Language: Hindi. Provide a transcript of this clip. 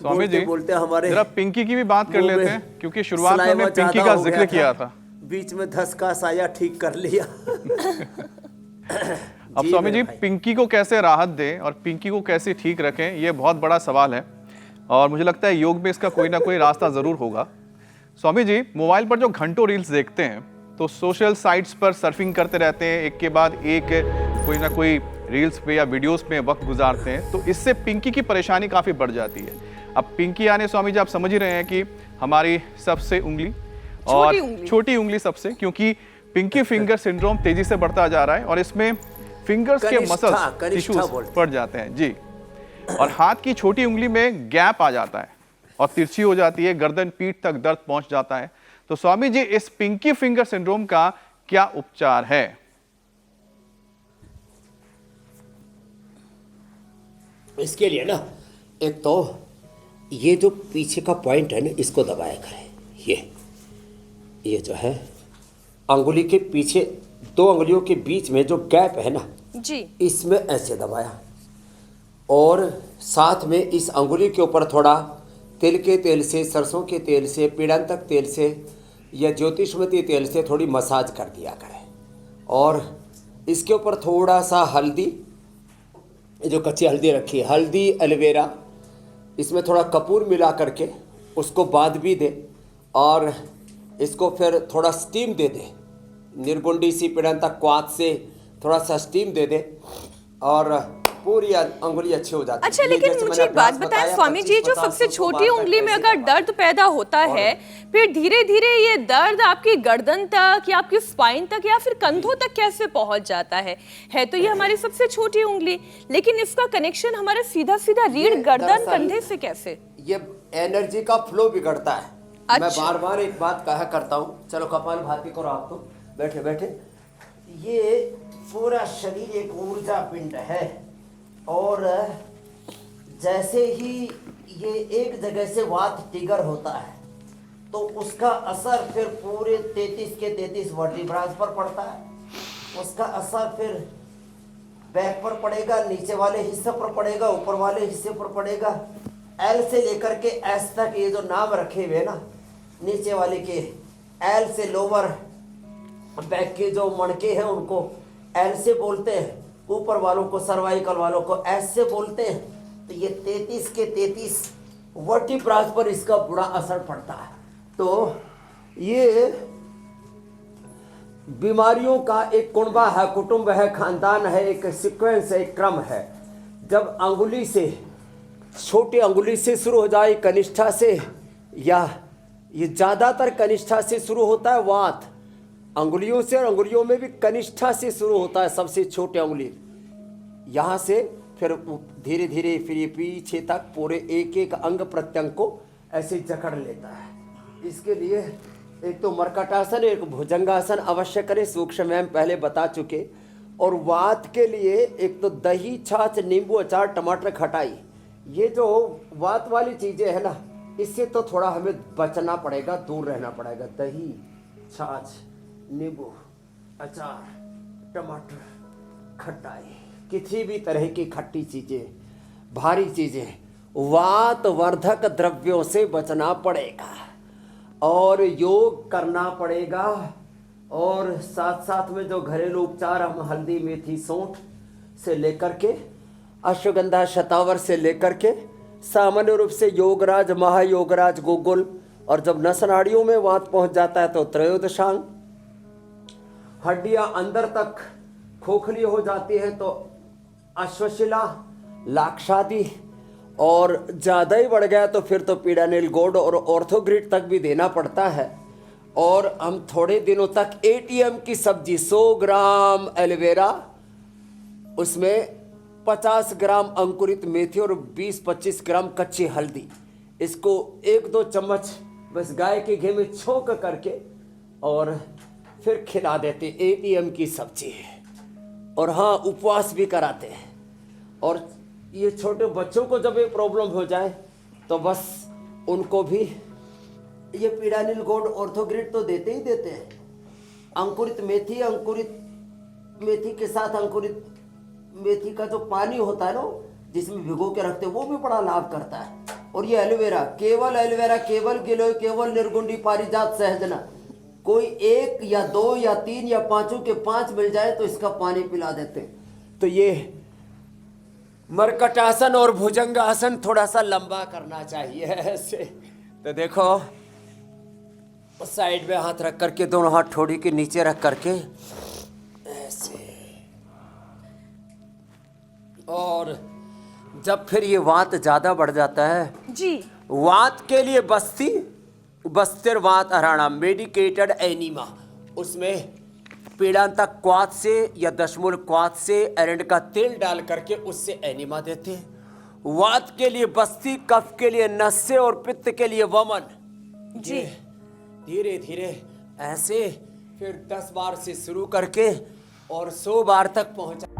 स्वामी जी बोलते हमारे जरा पिंकी की भी बात कर मुंह लेते में हैं, क्योंकि शुरुआत में हमने सलाइवा पिंकी ज्यादा का हो जिक्र गया किया था। बीच में धसका साया ठीक कर लिया। अब स्वामी जी भाई। पिंकी को कैसे राहत दें और पिंकी को कैसे ठीक रखें, ये बहुत बड़ा सवाल है और मुझे लगता है योग में इसका कोई ना कोई रास्ता जरूर होगा। स्वामी जी मोबाइल पर जो घंटों रील्स देखते हैं तो सोशल साइट्स पर सर्फिंग करते रहते हैं, एक के बाद एक कोई ना कोई रील्स पे या वीडियोस में वक्त गुजारते हैं, तो इससे पिंकी की परेशानी काफ़ी बढ़ जाती है। अब पिंकी यानी स्वामी जी आप समझ ही रहे हैं कि हमारी सबसे उंगली और छोटी उंगली सबसे, क्योंकि पिंकी फिंगर सिंड्रोम तेजी से बढ़ता जा रहा है और इसमें फिंगर्स के मसल्स टिश्यूज बढ़ जाते हैं जी, और हाथ की छोटी उंगली में गैप आ जाता है और तिरछी हो जाती है, गर्दन पीठ तक दर्द पहुंच जाता है। तो स्वामी जी इस पिंकी फिंगर सिंड्रोम का क्या उपचार है? इसके लिए ना एक तो ये जो पीछे का पॉइंट है ना इसको दबाया करें। ये जो है अंगुली के पीछे दो अंगुलियों के बीच में जो गैप है ना जी, इसमें ऐसे दबाया और साथ में इस अंगुली के ऊपर थोड़ा तिल के तेल से, सरसों के तेल से, पीड़ांतक तेल से या ज्योतिषमती तेल से थोड़ी मसाज कर दिया करें और इसके ऊपर थोड़ा सा हल्दी, जो कच्ची हल्दी रखी है, हल्दी एलोवेरा, इसमें थोड़ा कपूर मिला करके उसको बांध भी दे और इसको फिर थोड़ा स्टीम दे दे, निर्गुंडी सी पीड़ांतक क्वाथ से थोड़ा सा स्टीम दे दे और पूरी अंगुली अच्छी हो जाती है। अच्छा, लेकिन मुझे एक बात बताएं स्वामी जी, जो सबसे छोटी उंगली में अगर दर्द पैदा होता है, फिर धीरे धीरे ये दर्द आपकी गर्दन तक या आपकी स्पाइन तक या फिर कंधों तक कैसे पहुंच जाता है तो ये हमारी सबसे छोटी उंगली, लेकिन इसका कनेक्शन हमारा सीधा सीधा रीढ़, गर्दन, कंधे से कैसे? ये एनर्जी का फ्लो बिगड़ता है। अच्छा। मैं बार बार एक बात कहा करता हूँ, चलो कपालभाति करो आप, तो बैठे बैठे। ये पूरा शरीर एक ऊर्जा पिंड है और जैसे ही ये एक जगह से वात ट्रिगर होता है तो उसका असर फिर पूरे 33 के 33 वर्टिब्रास पर पड़ता है। उसका असर फिर बैक पर पड़ेगा, नीचे वाले हिस्से पर पड़ेगा, ऊपर वाले हिस्से पर पड़ेगा। एल से लेकर के एस तक ये जो नाम रखे हुए ना नीचे वाले के, एल से लोअर बैक के जो मणके हैं उनको एल से बोलते हैं, ऊपर वालों को, सर्वाइकल वालों को एस से बोलते हैं। तो ये 33 के 33 वर्टिब्रास पर इसका बुरा असर पड़ता है। तो ये बीमारियों का एक कुनबा है, कुटुंब है, खानदान है, एक सीक्वेंस है, एक क्रम है। जब अंगुली से, छोटी अंगुली से शुरू हो जाए, कनिष्ठा से, या ये ज़्यादातर कनिष्ठा से शुरू होता है वात, अंगुलियों से, और अंगुलियों में भी कनिष्ठा से शुरू होता है सबसे छोटी अंगुली, यहाँ से फिर धीरे धीरे फिर ये पीछे तक पूरे एक एक अंग प्रत्यंग को ऐसे जकड़ लेता है। इसके लिए एक तो मर्कटासन, एक भुजंगासन अवश्य करें, सूक्ष्म में हम पहले बता चुके। और वात के लिए एक तो दही, छाछ, नींबू, अचार, टमाटर, खटाई, ये जो वात वाली चीज़ें हैं ना, इससे तो थोड़ा हमें बचना पड़ेगा, दूर रहना पड़ेगा। दही, छाछ, नींबू, अचार, टमाटर, खटाई, किसी भी तरह की खट्टी चीज़ें, भारी चीज़ें, वात वर्धक द्रव्यों से बचना पड़ेगा और योग करना पड़ेगा। और साथ साथ में जो घरेलू उपचार हम हल्दी, मेथी, सौंठ से लेकर के अश्वगंधा, शतावर से लेकर के सामान्य रूप से योगराज, महायोगराज, गुग्गुल, और जब नस नाड़ियों में वात पहुंच जाता है तो त्रयोदशांग, हड्डियां अंदर तक खोखली हो जाती है तो अश्वशिला, लाक्षादि, और ज़्यादा ही बढ़ गया तो फिर तो पीडानिल गोल्ड और ऑर्थोग्रिड तक भी देना पड़ता है। और हम थोड़े दिनों तक एटीएम की सब्जी, 100 ग्राम एलोवेरा, उसमें 50 ग्राम अंकुरित मेथी और 20-25 ग्राम कच्ची हल्दी, इसको 1-2 चम्मच बस गाय के घी में छोंक करके और फिर खिला देते, एटीएम की सब्जी। और हाँ, उपवास भी कराते हैं। और ये छोटे बच्चों को जब ये प्रॉब्लम हो जाए तो बस उनको भी ये पीडानिल गोल्ड, ऑर्थोग्रिड तो देते ही देते हैं। अंकुरित मेथी, अंकुरित मेथी के साथ अंकुरित मेथी का जो पानी होता है ना, जिसमें भिगो के रखते हैं, वो भी बड़ा लाभ करता है। और ये एलोवेरा, केवल गिलोय, केवल निर्गुंडी पारिजात सहजना। कोई 1 या 2 या 3 या 5 के 5 मिल जाए तो इसका पानी पिला देते। तो ये मरकटासन और भुजंगासन थोड़ा सा लंबा करना चाहिए ऐसे। तो देखो साइड में हाथ रख करके, दोनों हाथ ठोड़ी के नीचे रख करके ऐसे। और जब फिर ये वात ज्यादा बढ़ जाता है जी, वात के लिए बस्तिर वात हराणा मेडिकेटेड एनिमा, उसमें पीड़ांतक क्वाथ से या दशमूल क्वाथ से एरंड का तेल डाल करके उससे एनिमा देते हैं। वात के लिए बस्ती, कफ के लिए नस्से और पित्त के लिए वमन। जी। धीरे धीरे ऐसे फिर 10 बार से शुरू करके और 100 बार तक पहुंचा।